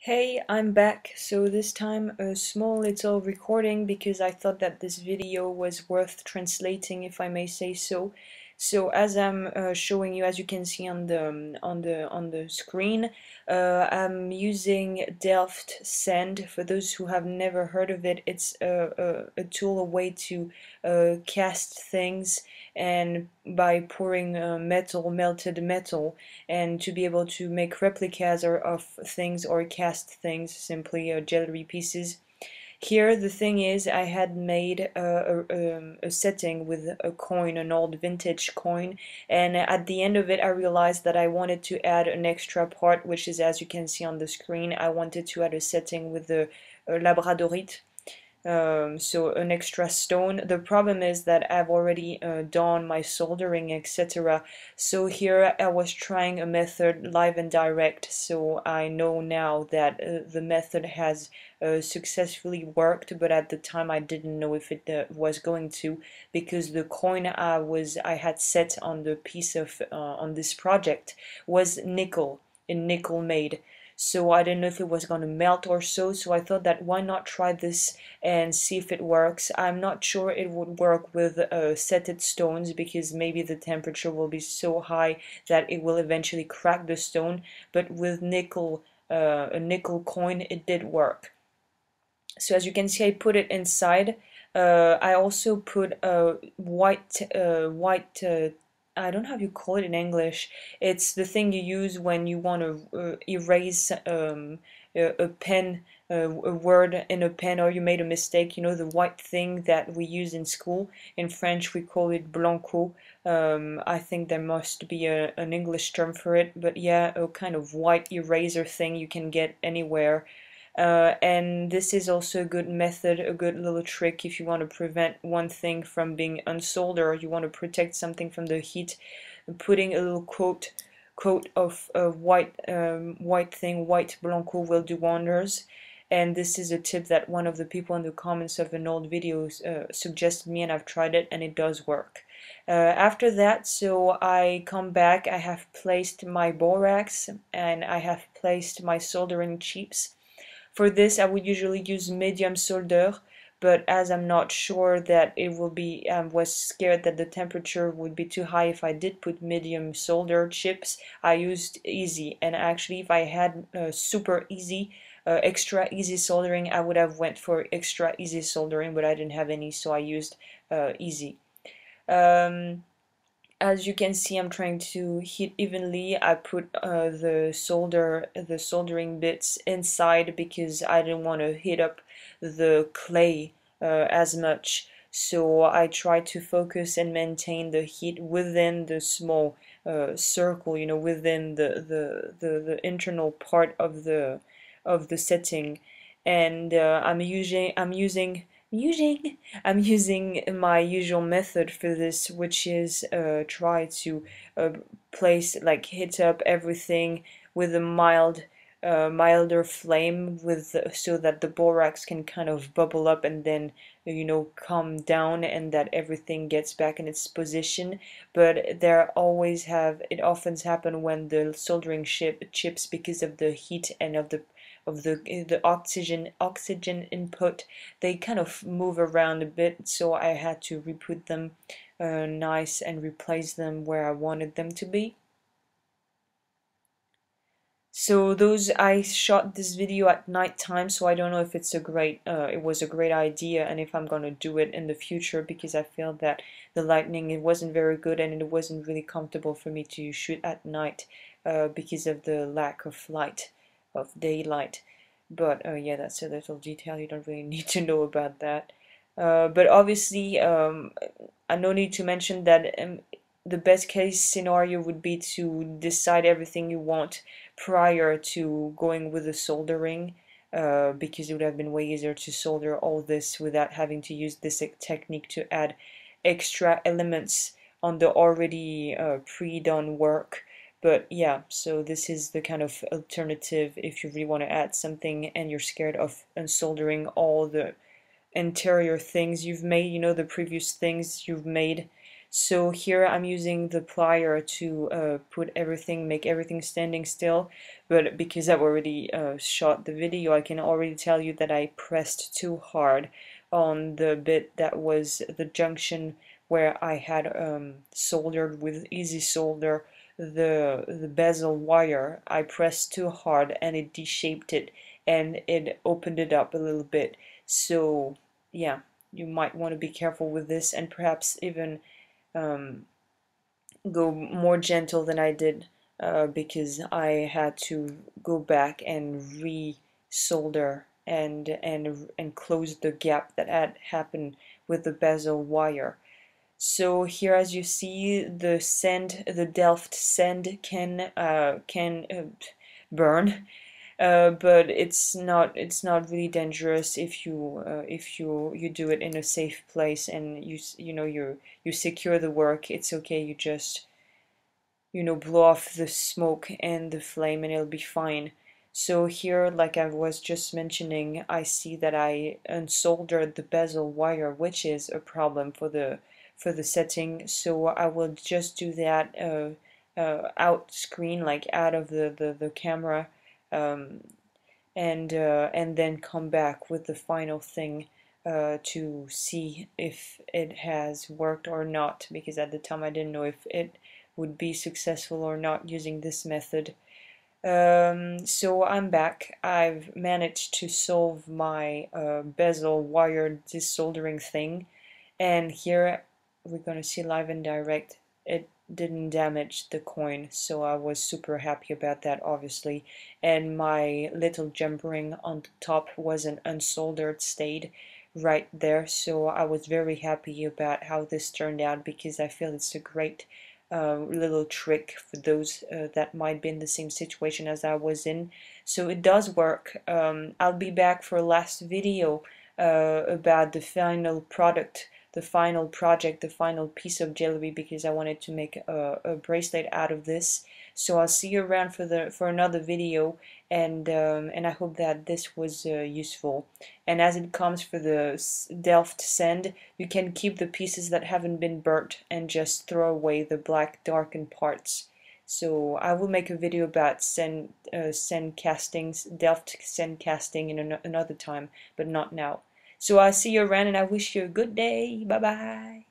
Hey, I'm back. So this time a small little recording because I thought that this video was worth translating, if I may say so. So as I'm showing you, as you can see on the screen, I'm using Delft Sand. For those who have never heard of it, it's a tool, a way to cast things, and by pouring melted metal, and to be able to make replicas of things or cast things, simply jewelry pieces. Here the thing is, I had made a setting with a coin, an old vintage coin, and at the end of it I realized that I wanted to add an extra part, which is, as you can see on the screen, I wanted to add a setting with the labradorite, so an extra stone. The problem is that I've already done my soldering, etc. So here I was trying a method live and direct, so I know now that the method has successfully worked, but at the time I didn't know if it was going to, because the coin I had set on the piece of on this project was nickel, in nickel made. So I didn't know if it was going to melt or so I thought that why not try this and see if it works. I'm not sure it would work with setted stones, because maybe the temperature will be so high that it will eventually crack the stone, but with nickel, a nickel coin, it did work. So as you can see, I put it inside. I also put a white I don't know how you call it in English. It's the thing you use when you want to erase a pen, a word in a pen, or you made a mistake. You know, the white thing that we use in school. In French we call it blanco. I think there must be an English term for it, but yeah, a kind of white eraser thing you can get anywhere. And this is also a good method, a good little trick if you want to prevent one thing from being unsoldered, you want to protect something from the heat. Putting a little coat of white white blanco will do wonders. And this is a tip that one of the people in the comments of an old video suggested me, and I've tried it and it does work. After that, so I come back, I have placed my borax and I have placed my soldering chips. For this I would usually use medium solder, but as I'm not sure that it will be, was scared that the temperature would be too high if I did put medium solder chips, I used easy. And actually, if I had super easy, extra easy soldering, I would have went for extra easy soldering, but I didn't have any, so I used easy. As you can see, I'm trying to heat evenly. I put the soldering bits inside because I didn't want to heat up the clay as much. So I try to focus and maintain the heat within the small circle, you know, within the internal part of the setting. And I'm using my usual method for this, which is try to uh, place, like, hit up everything with a milder flame, so that the borax can kind of bubble up and then, you know, calm down, and that everything gets back in its position. But it often happen when the soldering chips, because of the heat and of the oxygen input, they kind of move around a bit, so I had to re-put them nice and replace them where I wanted them to be. So I shot this video at night time, so I don't know if it was a great idea, and if I'm gonna do it in the future, because I feel that the lighting, it wasn't very good, and it wasn't really comfortable for me to shoot at night because of the lack of light, of daylight. But yeah, that's a little detail, you don't really need to know about that. But obviously, I no need to mention that the best case scenario would be to decide everything you want prior to going with the soldering, because it would have been way easier to solder all this without having to use this technique to add extra elements on the already pre-done work. But yeah, so this is the kind of alternative if you really want to add something and you're scared of unsoldering all the interior things you've made, you know, the previous things you've made. So here I'm using the plier to make everything standing still, but because I've already shot the video, I can already tell you that I pressed too hard on the bit that was the junction where I had soldered with easy solder the bezel wire. I pressed too hard and it de-shaped it and it opened it up a little bit. So yeah, you might want to be careful with this and perhaps even um, go more gentle than I did because I had to go back and re-solder and close the gap that had happened with the bezel wire. So here, as you see, the delft sand can burn, but it's not really dangerous if you do it in a safe place and you secure the work. It's okay. You just blow off the smoke and the flame and it'll be fine. So here, like I was just mentioning, I see that I unsoldered the bezel wire, which is a problem for the setting. So I will just do that out screen, like out of the camera, um, and then come back with the final thing to see if it has worked or not, because at the time I didn't know if it would be successful or not using this method. So I'm back. I've managed to solve my bezel wire desoldering thing, and here we're gonna see live and direct. It didn't damage the coin, so I was super happy about that, obviously. And my little jump ring on the top wasn't unsoldered, stayed right there, so I was very happy about how this turned out because I feel it's a great little trick for those that might be in the same situation as I was in. So it does work. I'll be back for last video about the final product, the final project, the final piece of jewelry, because I wanted to make a bracelet out of this. So I'll see you around for another video, and I hope that this was useful. And as it comes for the delft sand, you can keep the pieces that haven't been burnt and just throw away the black darkened parts. So I will make a video about sand castings, delft sand casting in another time, but not now. So I'll see you around and I wish you a good day. Bye bye.